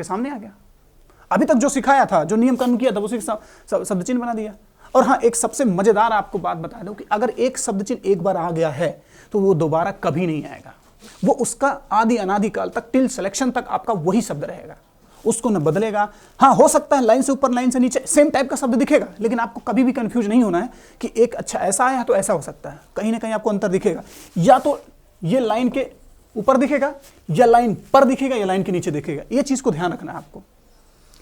के सामने आ गया। अभी तक जो सिखाया था, जो नियम कानून किया था, उसी शब्द चिन्ह बना दिया। और हाँ, एक सबसे मजेदार आपको बात बता दूं कि अगर एक शब्द चिन्ह एक बार आ गया है तो वो दोबारा कभी नहीं आएगा। वो उसका आदि अनादि काल तक, टिल सिलेक्शन तक आपका वही शब्द रहेगा, उसको न बदलेगा। हाँ, हो सकता है लाइन से ऊपर लाइन से नीचे सेम टाइप का शब्द दिखेगा, लेकिन आपको कभी भी कंफ्यूज नहीं होना है कि एक अच्छा ऐसा आया तो ऐसा हो सकता है। कहीं ना कहीं आपको अंतर दिखेगा, या तो ये लाइन के ऊपर दिखेगा, या लाइन पर दिखेगा, या लाइन के नीचे दिखेगा। ये चीज को ध्यान रखना है आपको।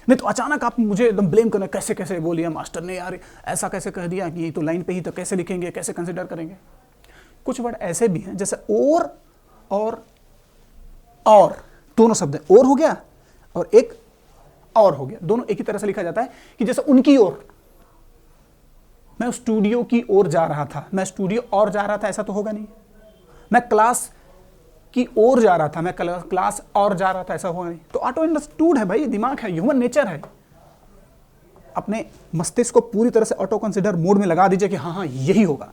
नहीं तो अचानक आप मुझे एकदम ब्लेम करना, कैसे कैसे बोलिए मास्टर ने यार, ऐसा कैसे कह दिया कि ये तो लाइन पे ही, तो कैसे लिखेंगे, कैसे कंसिडर करेंगे। कुछ वर्ड ऐसे भी हैं जैसे और दोनों शब्द और हो गया और एक और हो गया, दोनों एक ही तरह से लिखा जाता है कि जैसे उनकी ओर, मैं स्टूडियो की ओर जा रहा था, मैं स्टूडियो और जा रहा था, ऐसा तो होगा नहीं। मैं क्लास की ओर जा रहा था, मैं क्लास और जा रहा था, ऐसा होगा नहीं। तो ऑटो अंडरस्टूड है भाई, दिमाग है, ह्यूमन नेचर है। अपने मस्तिष्क को पूरी तरह से ऑटो कंसिडर मोड में लगा दीजिए कि हाँ हाँ यही होगा,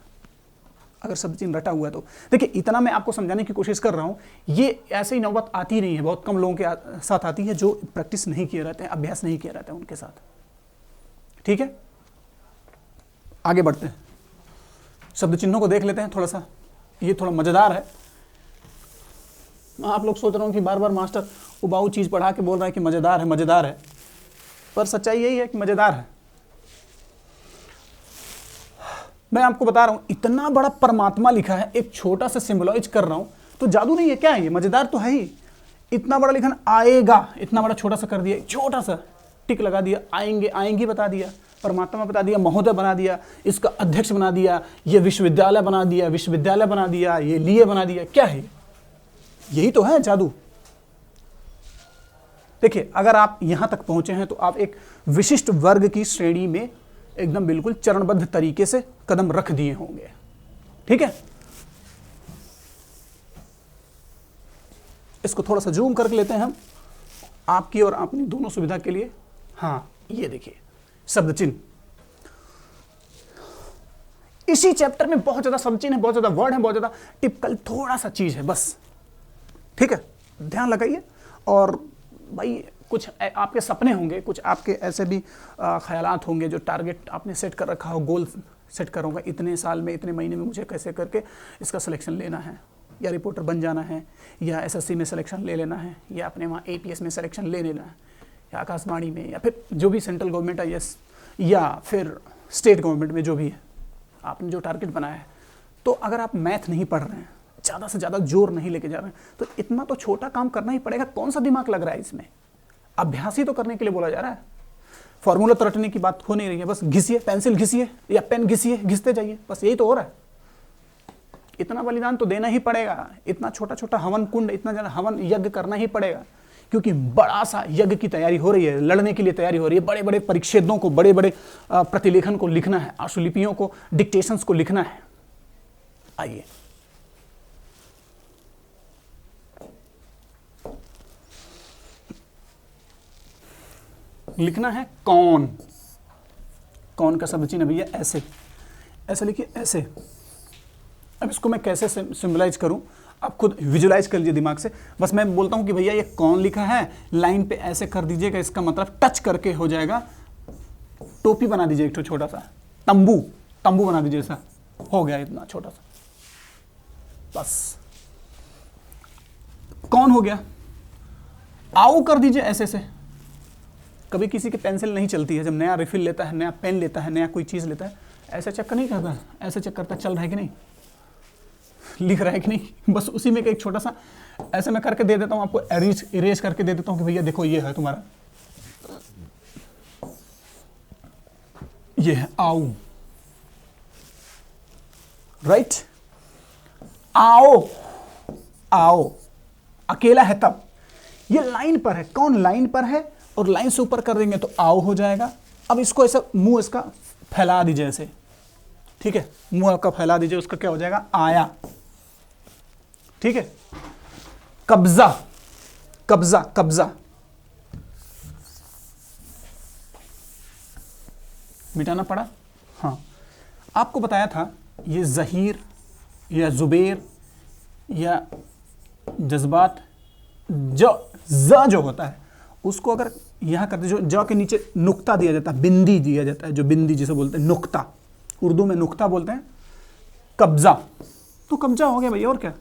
अगर शब्द चिन्ह रटा हुआ है तो। देखिए, इतना मैं आपको समझाने की कोशिश कर रहा हूं, ये ऐसे ही नौबत आती नहीं है, बहुत कम लोगों के साथ आती है जो प्रैक्टिस नहीं किए रहते हैं, अभ्यास नहीं किया रहता है उनके साथ। ठीक है, आगे बढ़ते हैं, शब्द चिन्हों को देख लेते हैं थोड़ा सा। ये थोड़ा मजेदार है। आप लोग सोच रहे हो कि बार बार मास्टर उबाऊ चीज पढ़ा के बोल रहा है कि मजेदार है, मजेदार है, पर सच्चाई यही है कि मजेदार है। मैं आपको बता रहा हूं, इतना बड़ा परमात्मा लिखा है, एक छोटा सा सिंबलाइज कर रहा हूं, तो जादू नहीं है क्या है, ये मजेदार तो है ही। इतना बड़ा लिखा आएगा, इतना बड़ा छोटा सा कर दिया, छोटा सा टिक लगा दिया, आएंगे आएंगे बता दिया, परमात्मा बता दिया, महोदय बना दिया, इसका अध्यक्ष बना दिया, ये विश्वविद्यालय बना दिया, विश्वविद्यालय बना दिया, ये लिए बना दिया। क्या है, यही तो है जादू। देखिए, अगर आप यहां तक पहुंचे हैं तो आप एक विशिष्ट वर्ग की श्रेणी में एकदम बिल्कुल चरणबद्ध तरीके से कदम रख दिए होंगे। ठीक है, इसको थोड़ा सा जूम करके लेते हैं हम, आपकी और अपनी दोनों सुविधा के लिए। हाँ, ये देखिए शब्द चिन्ह, इसी चैप्टर में बहुत ज्यादा शब्द चिन्ह है, बहुत ज्यादा वर्ड है, बहुत ज्यादा टिपिकल थोड़ा सा चीज है बस। ठीक है, ध्यान लगाइए। और भाई, कुछ आपके सपने होंगे, कुछ आपके ऐसे भी ख्यालात होंगे, जो टारगेट आपने सेट कर रखा हो, गोल सेट करूँगा इतने साल में, इतने महीने में मुझे कैसे करके इसका सिलेक्शन लेना है, या रिपोर्टर बन जाना है, या एसएससी में सिलेक्शन ले लेना है, या अपने वहाँ एपीएस में सिलेक्शन ले लेना है, या आकाशवाणी में, या फिर जो भी सेंट्रल गवर्नमेंट है, या फिर स्टेट गवर्नमेंट में, जो भी है आपने जो टारगेट बनाया है। तो अगर आप मैथ नहीं पढ़ रहे हैं, ज़्यादा से ज़्यादा जोर नहीं लेके जा रहे हैं, तो इतना तो छोटा काम करना ही पड़ेगा। कौन सा दिमाग लग रहा है इसमें, अभ्यास ही तो करने के लिए बोला जा रहा है। फॉर्मूला तो रटने की बात हो नहीं रही है, बस घिसिए, पेंसिल घिसिए या पेन घिसिए, घिसते जाइए, बस यही तो हो रहा है। इतना बलिदान तो देना ही पड़ेगा, इतना छोटा छोटा हवन कुंड, इतना ज़्यादा हवन यज्ञ करना ही पड़ेगा, क्योंकि बड़ा सा यज्ञ की तैयारी हो रही है, लड़ने के लिए तैयारी हो रही है। बड़े बड़े परिच्छेदों को, बड़े बड़े प्रतिलेखन को लिखना है, आशुलिपियों को, डिक्टेशंस को लिखना है। आइए, लिखना है कौन। कौन का शब्द चिन्ह भैया ऐसे, ऐसे लिखिए, ऐसे। अब इसको मैं कैसे सिंबलाइज करूं, आप खुद विजुलाइज कर लीजिए दिमाग से। बस मैं बोलता हूं कि भैया ये कौन लिखा है, लाइन पे ऐसे कर दीजिएगा, इसका मतलब टच करके हो जाएगा। टोपी बना दीजिए एक छोटा सा, तंबू, तंबू बना दीजिए, ऐसा हो गया, इतना छोटा सा, बस कौन हो गया। आओ कर दीजिए ऐसे से। कभी किसी की पेंसिल नहीं चलती है, जब नया रिफिल लेता है, नया पेन लेता है, नया कोई चीज़ लेता है, ऐसा चेक नहीं करता, ऐसे चेक करता चल रहा है कि नहीं, लिख रहा है कि नहीं। बस उसी में एक छोटा सा ऐसे मैं करके दे देता हूँ आपको, इरेज करके दे देता हूँ कि भैया देखो ये है तुम्हारा, ये है आओ, राइट। आओ, आओ, अकेला है तब, ये लाइन पर है, कौन लाइन पर है, और लाइन से ऊपर कर देंगे तो आओ हो जाएगा। अब इसको ऐसा मुंह इसका फैला दीजिए ऐसे, ठीक है, मुंह आपका फैला दीजिए, उसका क्या हो जाएगा, आया। ठीक है, कब्जा, कब्जा, कब्जा, मिटाना पड़ा। हाँ, आपको बताया था ये ज़हीर या ज़ुबैर या जज्बात, जो होता है उसको अगर यहाँ करते, जो ज के नीचे नुक्ता दिया जाता है, बिंदी दिया जाता है, जो बिंदी जिसे बोलते हैं नुक्ता, उर्दू में नुक्ता बोलते हैं, कब्जा, तो कब्जा हो गया भाई, और क्या।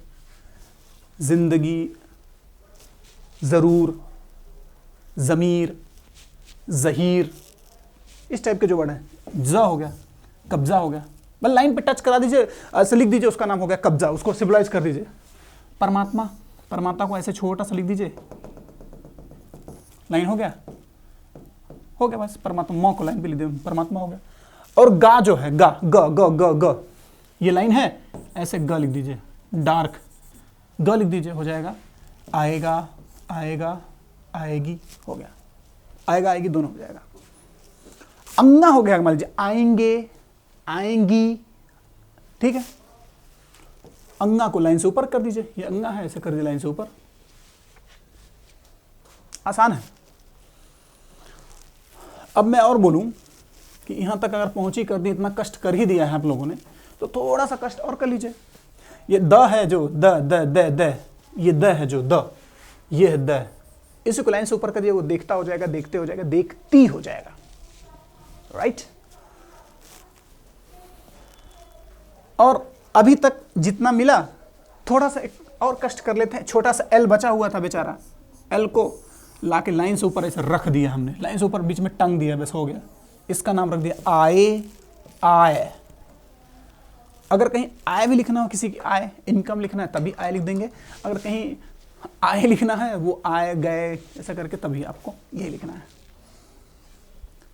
जिंदगी, जरूर, जमीर, जहीर, इस टाइप के जो वर्ड है, ज हो गया, कब्जा हो गया। बस लाइन पे टच करा दीजिए, ऐसे लिख दीजिए, उसका नाम हो गया कब्जा, उसको सिविलाइज कर दीजिए। परमात्मा, परमात्मा को ऐसे छोटा सा लिख दीजिए, लाइन हो गया, हो गया बस। परमात्मा, मौ को लाइन पे लिख दीजिए, परमात्मा हो गया। और गा जो है, गा, ग ग ग ग, ये लाइन है, ऐसे ग लिख दीजिए, डार्क ग लिख दीजिए, हो जाएगा आएगा, आएगा, आएगी, हो गया। आएगा आएगी दोनों हो जाएगा। अंगा हो गया, मान लीजिए आएंगे, आएंगी, ठीक है। अंगा को लाइन से ऊपर कर दीजिए, ये अंगा है, ऐसे कर दीजिए लाइन से ऊपर, आसान है। अब मैं और बोलूं कि यहां तक अगर पहुंची कर दी, इतना कष्ट कर ही दिया है आप लोगों ने, तो थोड़ा सा कष्ट और कर लीजिए। ये द है जो, द द द द, ये द है जो, द, ये है द, इसी को लाइन से ऊपर कर दिए, वो देखता हो जाएगा, देखते हो जाएगा, देखती हो जाएगा, राइट। और अभी तक जितना मिला, थोड़ा सा एक और कष्ट कर लेते हैं। छोटा सा एल बचा हुआ था बेचारा, एल को लाके लाइन से ऊपर ऐसे रख दिया हमने, लाइन से ऊपर बीच में टंग दिया, बस हो गया। इसका नाम रख दिया आय, आय। अगर कहीं आय भी लिखना हो, किसी की आय, इनकम लिखना है तभी आय लिख देंगे। अगर कहीं आय लिखना है, वो आए गए ऐसा करके, तभी आपको ये लिखना है,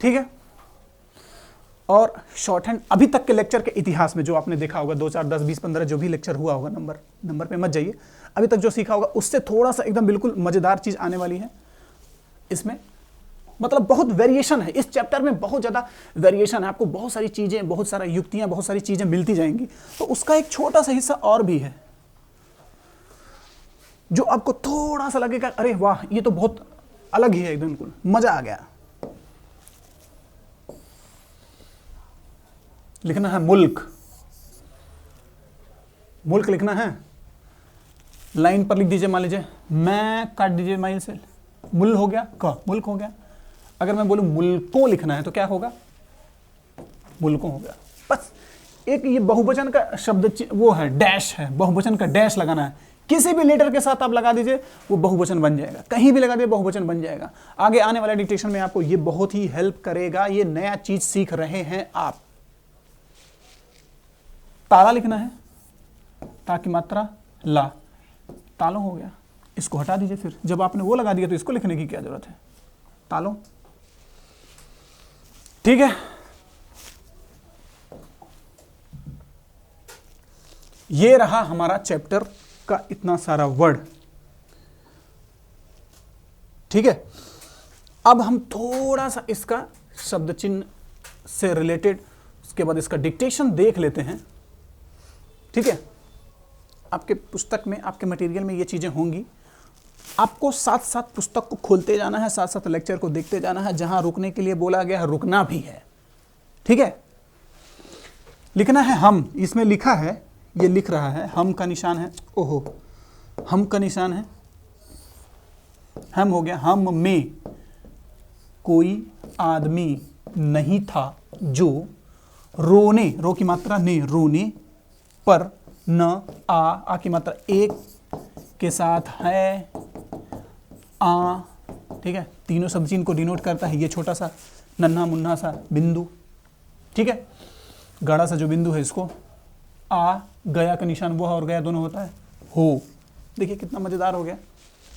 ठीक है। और शॉर्ट हैंड अभी तक के लेक्चर के इतिहास में जो आपने देखा होगा, 2 4 10 20 15 जो भी लेक्चर हुआ होगा, नंबर पे मत जाइए, अभी तक जो सीखा होगा उससे थोड़ा सा एकदम बिल्कुल मजेदार चीज आने वाली है इसमें। मतलब बहुत वेरिएशन है इस चैप्टर में, बहुत ज्यादा वेरिएशन है, आपको बहुत सारी चीजें, बहुत सारा युक्तियां, बहुत सारी चीजें मिलती जाएंगी। तो उसका एक छोटा सा हिस्सा और भी है जो आपको थोड़ा सा लगेगा, अरे वाह, ये तो बहुत अलग ही है, एकदम बिल्कुल मजा आ गया। लिखना है मुल्क, मुल्क लिखना है, लाइन पर लिख दीजिए, मान लीजिए मैं काट दीजिए माइल से, मुल हो गया, क, मुल्क हो गया। अगर मैं बोलूं मुल्कों लिखना है तो क्या होगा, मुल्कों हो गया। बस एक ये बहुवचन का शब्द वो है, डैश है, बहुवचन का डैश लगाना है, किसी भी लेटर के साथ आप लगा दीजिए, वो बहुवचन बन जाएगा, कहीं भी लगा दीजिए बहुवचन बन जाएगा। आगे आने वाले डिक्टेशन में आपको ये बहुत ही हेल्प करेगा, ये नया चीज सीख रहे हैं आप। ताला लिखना है, ता की मात्रा ला, तालों हो गया, इसको हटा दीजिए। फिर जब आपने वो लगा दिया तो इसको लिखने की क्या जरूरत है, तालों, ठीक है। ये रहा हमारा चैप्टर का इतना सारा वर्ड, ठीक है। अब हम थोड़ा सा इसका शब्द चिन्ह से रिलेटेड, उसके बाद इसका डिक्टेशन देख लेते हैं, ठीक है। आपके पुस्तक में, आपके मटेरियल में ये चीजें होंगी, आपको साथ साथ पुस्तक को खोलते जाना है, साथ साथ लेक्चर को देखते जाना है। जहां रुकने के लिए बोला गया है रुकना भी है, ठीक है। लिखना है हम, इसमें लिखा है, ये लिख रहा है, हम का निशान है, ओहो, हम का निशान है, हम हो गया, हम में कोई आदमी नहीं था जो रोने, रो की मात्रा ने, रोने पर न, आ की मात्रा एक के साथ है, आ, ठीक है। तीनों शब्द चिन्ह को डिनोट करता है ये छोटा सा नन्हा मुन्ना सा बिंदु, ठीक है। गाढ़ा सा जो बिंदु है इसको आ, गया का निशान वो और गया दोनों होता है, हो। देखिए कितना मजेदार हो गया।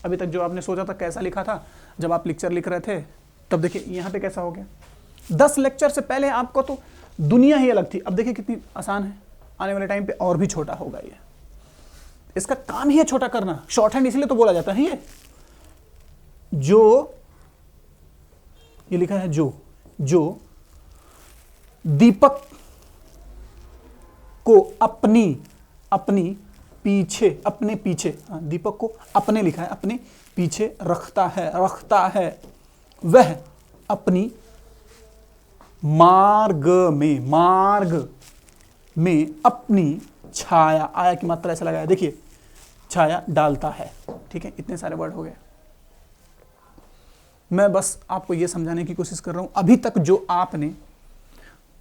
अभी तक जो आपने सोचा था कैसा लिखा था, जब आप लेक्चर लिख रहे थे, तब देखिए यहाँ पे कैसा हो गया। 10 लेक्चर से पहले आपको तो दुनिया ही अलग थी, अब देखिए कितनी आसान है। आने वाले टाइम पे और भी छोटा होगा ये, इसका काम ही है छोटा करना। शॉर्ट हैंड इसलिए तो बोला जाता है। ये जो, ये लिखा है जो दीपक को अपने पीछे, दीपक को अपने लिखा है, अपने पीछे रखता है, वह अपनी मार्ग में अपनी छाया, आया की मात्रा ऐसा लगाया, देखिए छाया डालता है, ठीक है। इतने सारे वर्ड हो गए। मैं बस आपको ये समझाने की कोशिश कर रहा हूँ, अभी तक जो आपने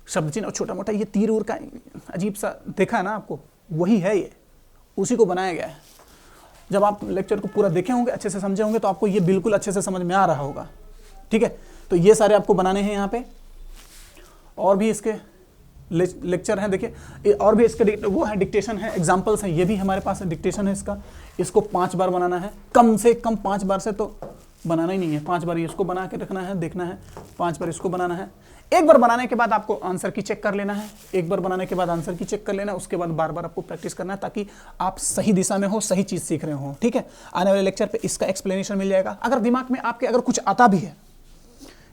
शब्द चिन्ह और छोटा मोटा ये तीर उर का अजीब सा देखा है ना आपको, वही है ये, उसी को बनाया गया है। जब आप लेक्चर को पूरा देखे होंगे, अच्छे से समझे होंगे, तो आपको ये बिल्कुल अच्छे से समझ में आ रहा होगा। ठीक है, तो ये सारे आपको बनाने हैं यहाँ पे, और भी इसके लेक्चर हैं, देखिए और भी इसके वो है, डिक्टेशन है, एग्जाम्पल्स हैं, ये भी हमारे पास है, डिक्टेशन है इसका। इसको 5 बार बनाना है, कम से कम 5 बार से तो बनाना ही नहीं है, 5 बार इसको बना के रखना है, देखना है, 5 बार इसको बनाना है। एक बार बनाने के बाद आपको आंसर की चेक कर लेना है, एक बार बनाने के बाद आंसर की चेक कर लेना है, उसके बाद बार बार आपको प्रैक्टिस करना है, ताकि आप सही दिशा में हो, सही चीज़ सीख रहे हो। ठीक है, आने वाले लेक्चर पे इसका एक्सप्लेनेशन मिल जाएगा। अगर दिमाग में आपके अगर कुछ आता भी है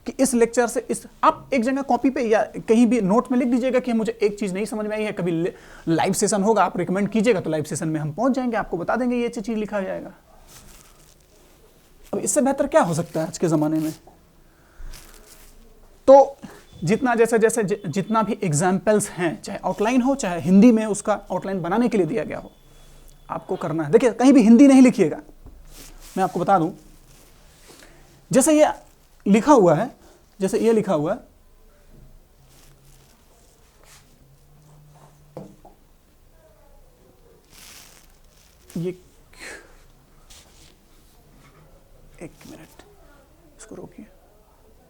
कि इस लेक्चर से इस, आप एक जगह कॉपी पे या कहीं भी नोट में लिख दीजिएगा कि मुझे एक चीज़ नहीं समझ में आई है, कभी लाइव सेशन होगा, आप रिकमेंड कीजिएगा, तो लाइव सेशन में हम पहुंच जाएंगे, आपको बता देंगे ये चीज़ लिखा जाएगा। अब इससे बेहतर क्या हो सकता है आज के ज़माने में। तो जितना जैसे जितना भी एग्जाम्पल्स हैं, चाहे आउटलाइन हो, चाहे हिंदी में उसका आउटलाइन बनाने के लिए दिया गया हो, आपको करना है। देखिए, कहीं भी हिंदी नहीं लिखिएगा, मैं आपको बता दूं, जैसे ये लिखा हुआ है, जैसे ये लिखा हुआ है, ये, एक मिनट इसको रोकिए।